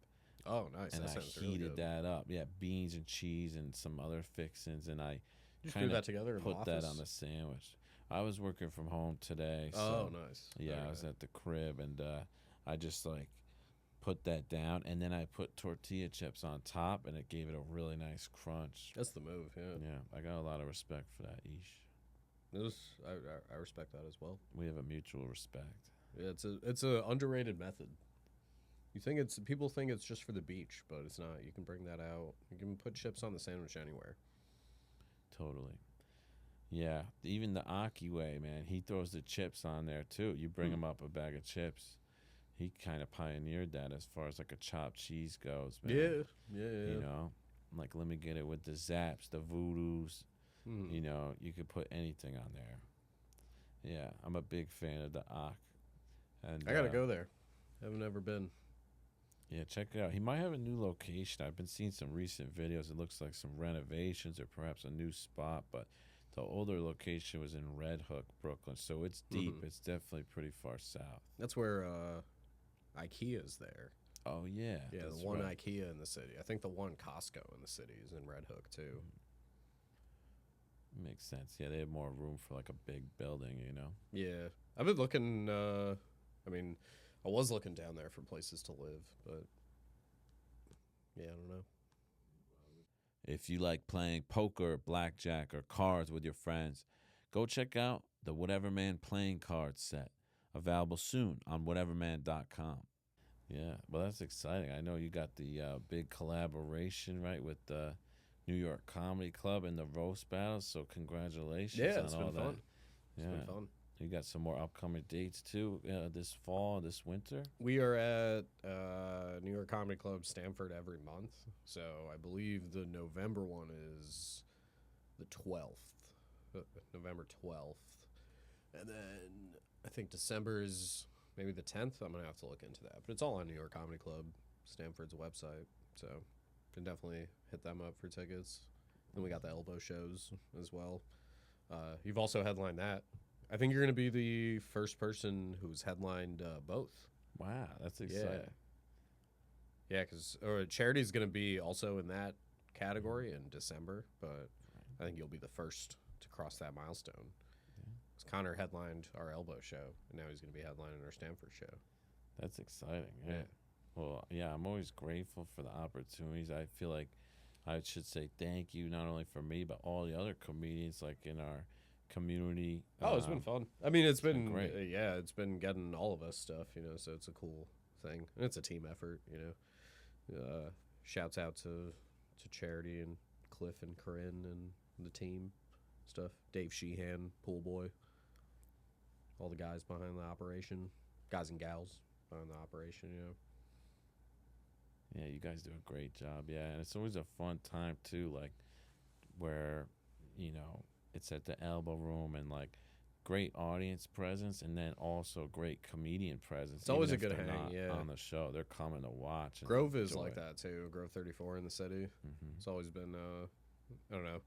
Oh, nice. and That I sounds really heated good. that up. Yeah, beans and cheese and some other fixings, and I You just threw kind that of together in the put that office? on the sandwich. I was working from home today, Oh, so nice. yeah, I was at the crib, and I just like put that down, and then I put tortilla chips on top, and it gave it a really nice crunch. That's the move. Yeah. Yeah, I got a lot of respect for that, Ish. It was, I respect that as well. We have a mutual respect. Yeah, it's a underrated method. People think it's just for the beach, but it's not. You can bring that out. You can put chips on the sandwich anywhere. Totally. Yeah, even the Aki way, man, he throws the chips on there too. You bring him up a bag of chips. He kind of pioneered that as far as like a chopped cheese goes, man. Yeah. You know, like let me get it with the zaps, the voodoos. Mm. You know, you could put anything on there. Yeah, I'm a big fan of the Ak. And I gotta go there. Haven't ever been. Yeah, check it out. He might have a new location. I've been seeing some recent videos. It looks like some renovations or perhaps a new spot, but the older location was in Red Hook, Brooklyn. So it's deep. It's definitely pretty far south. That's where IKEA's there. Oh, yeah. Yeah, that's the one right. IKEA in the city. I think the one Costco in the city is in Red Hook too. Makes sense. Yeah, they have more room for like a big building, you know? Yeah, I've been looking. I mean, I was looking down there for places to live, but yeah, I don't know. If you like playing poker, blackjack, or cards with your friends, go check out the Whatever Man playing card set. Available soon on whateverman.com. Yeah, well, that's exciting. I know you got the big collaboration, right, with the New York Comedy Club and the Roast Battle, so congratulations Yeah, on it's all been that. fun. Yeah. It's been fun. You got some more upcoming dates, too, this fall, this winter? We are at New York Comedy Club Stamford every month, so I believe the November one is the 12th, November 12th, and then I think December is maybe the 10th. I'm gonna have to look into that, but it's all on New York Comedy Club Stamford's website, so can definitely hit them up for tickets. Then we got the elbow shows as well. You've also headlined that. I think you're going to be the first person who's headlined both. Wow, that's exciting. Yeah, because Charity's going to be also in that category in December, but I think you'll be the first to cross that milestone. Because Connor headlined our elbow show, and now he's going to be headlining our Stanford show. That's exciting. Yeah. Yeah. Well, yeah, I'm always grateful for the opportunities. I feel like I should say thank you not only for me, but all the other comedians like in our community. Oh, it's been fun. I mean, it's been great. Yeah, it's been getting all of us stuff, so it's a cool thing. And it's a team effort, Shouts out to Charity and Cliff and Corinne and the team stuff. Dave Sheehan, Pool Boy. All the guys behind the operation. Guys and gals behind the operation, Yeah, you guys do a great job. Yeah, and it's always a fun time too, like where it's at the Elbow Room and like great audience presence, and then also great comedian presence. It's always even a if good they're hang, not yeah. on the show. They're coming to watch. And Grove is enjoy like it. that too. Grove 34 in the city. Mhm. It's always been, I don't know,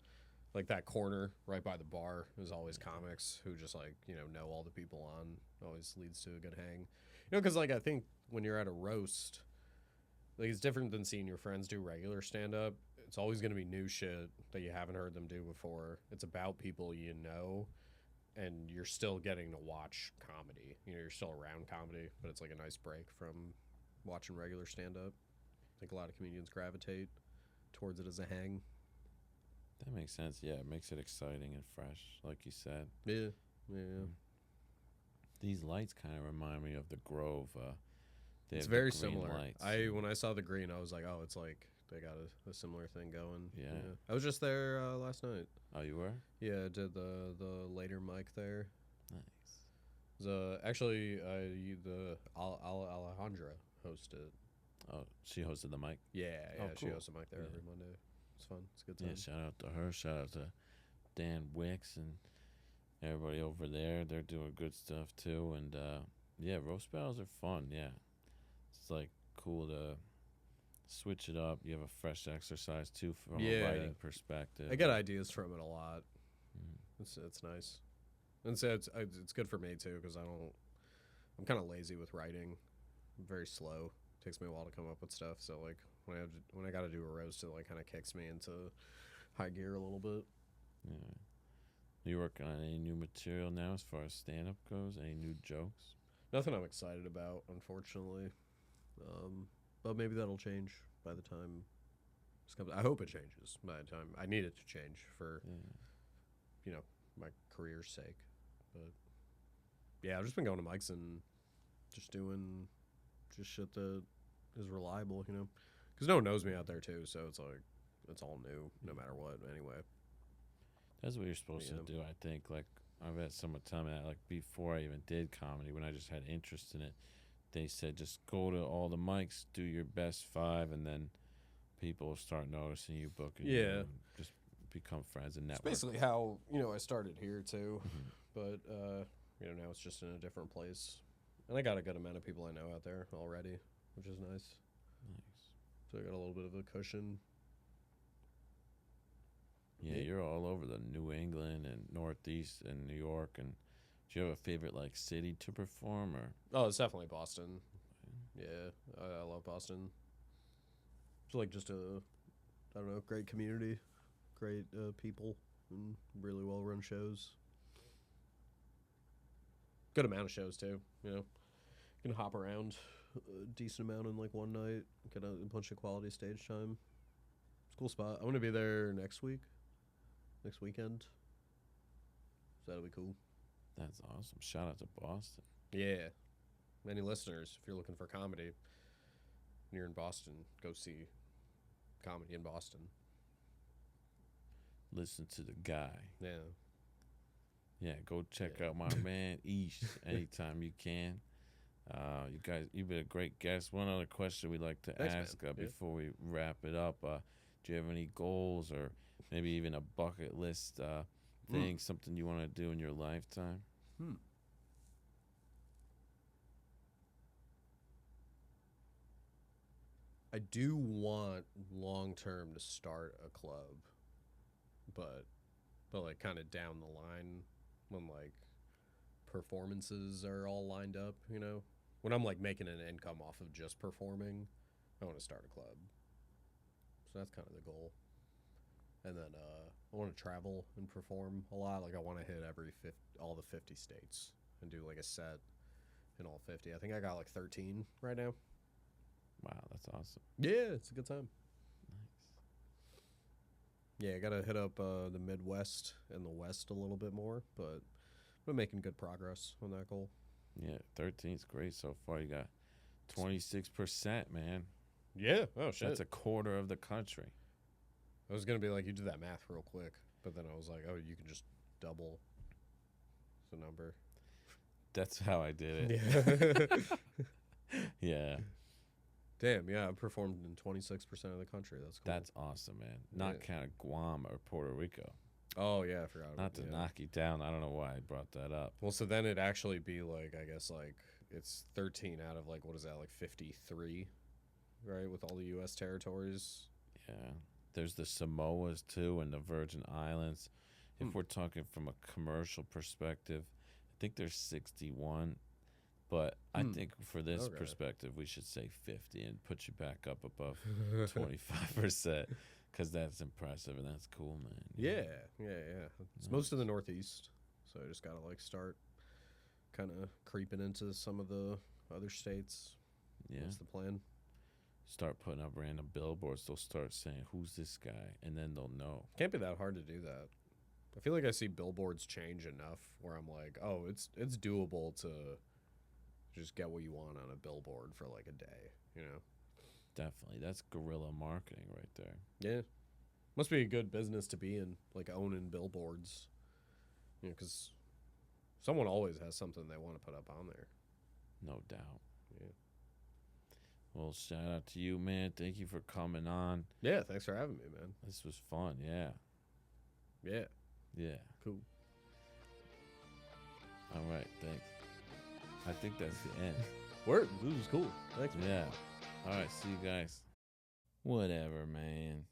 like that corner right by the bar is always comics who just know all the people on. Always leads to a good hang. Because I think when you're at a roast, it's different than seeing your friends do regular stand up. It's always going to be new shit that you haven't heard them do before. It's about people and you're still getting to watch comedy. You're still around comedy, but it's like a nice break from watching regular stand up. I think a lot of comedians gravitate towards it as a hang. That makes sense. Yeah, it makes it exciting and fresh, like you said. Yeah. These lights kind of remind me of the Grove. They It's have the very green similar. lights. When I saw the green, I was like, oh, it's like they got a similar thing going. Yeah. I was just there last night. Oh, you were? Yeah, I did the later mic there. Nice. Actually, the Alejandra hosted. Oh, she hosted the mic. Yeah, Oh, she cool. hosts a mic there Yeah. every Monday. It's fun. It's a good time. Yeah, shout out to her. Shout out to Dan Wicks and everybody over there. They're doing good stuff too. And yeah, roast battles are fun. Yeah, it's like cool to switch it up. You have a fresh exercise too from a writing perspective. I get ideas from it a lot. Mm. It's nice, and so it's good for me too because I'm kind of lazy with writing. I'm very slow. It takes me a while to come up with stuff. So like when I got to do a roast, it like kind of kicks me into high gear a little bit. Yeah. Are you working on any new material now as far as stand up goes? Any new jokes? Nothing I'm excited about, unfortunately. But maybe that'll change by the time this comes. I hope it changes by the time. I need it to change for, my career's sake. But yeah, I've just been going to mics and just doing just shit that is reliable, because no one knows me out there too. So it's like it's all new, no matter what. Anyway, that's what you're supposed to do. I think. Like I've had someone tell me that, like before I even did comedy, when I just had interest in it. They said just go to all the mics, do your best 5, and then people will start noticing you, booking you, and just become friends and network. It's basically how I started here too, but now it's just in a different place, and I got a good amount of people I know out there already, which is nice. So I got a little bit of a cushion. Yeah, you're all over the New England and Northeast and New York and. Do you have a favorite like city to perform or? Oh, it's definitely Boston. Yeah, I love Boston. It's like just great community, great people, and really well run shows. Good amount of shows too. You can hop around a decent amount in like one night. Get a bunch of quality stage time. It's a cool spot. I'm gonna be there next weekend. So that'll be cool. That's awesome. Shout out to Boston. Yeah. Any listeners, if you're looking for comedy and you're in Boston, go see comedy in Boston. Listen to the guy. Yeah. Yeah, go check out my man Ish anytime you can. You guys, you've been a great guest. One other question we'd like to ask before we wrap it up. Do you have any goals or maybe even a bucket list thing, something you want to do in your lifetime? I do want long term to start a club, but like kind of down the line when like performances are all lined up, when I'm like making an income off of just performing, I want to start a club. So that's kind of the goal. And then I want to travel and perform a lot. Like I want to hit all the 50 states and do like a set in all 50. I think I got like 13 right now. Wow, that's awesome. Yeah, it's a good time. Nice. Yeah, I got to hit up the Midwest and the West a little bit more, but we're making good progress on that goal. Yeah, 13's great so far. You got 26%, man. Yeah. Oh, shit. That's a quarter of the country. I was going to be like, you did that math real quick, but then I was like, oh, you can just double the number. That's how I did it. Yeah. Yeah. Damn, yeah, I performed in 26% of the country. That's cool. That's awesome, man. Not counting Guam or Puerto Rico. Oh, yeah, I forgot. Not to knock you down. I don't know why I brought that up. Well, so then it'd actually be like, I guess, like, it's 13 out of, like, what is that, like 53, right, with all the U.S. territories? Yeah. There's the Samoas, too, and the Virgin Islands. If we're talking from a commercial perspective, I think there's 61. But I think for this perspective, we should say 50 and put you back up above 25%, because that's impressive and that's cool, man. Yeah. It's most of the Northeast, so I just got to, like, start kind of creeping into some of the other states. Yeah. That's the plan. Start putting up random billboards. They'll start saying, who's this guy? And then they'll know. Can't be that hard to do that. I feel like I see billboards change enough where I'm like, oh, it's doable to just get what you want on a billboard for like a day, Definitely. That's guerrilla marketing right there. Yeah. Must be a good business to be in, like owning billboards. Because someone always has something they want to put up on there. No doubt. Yeah. Well, shout out to you, man. Thank you for coming on. Yeah, thanks for having me, man. This was fun. Yeah. Yeah, Yeah. cool. All right. Thanks. I think that's the end. Word, this was cool. Thanks, man. Yeah. All right. See you guys. Whatever, man.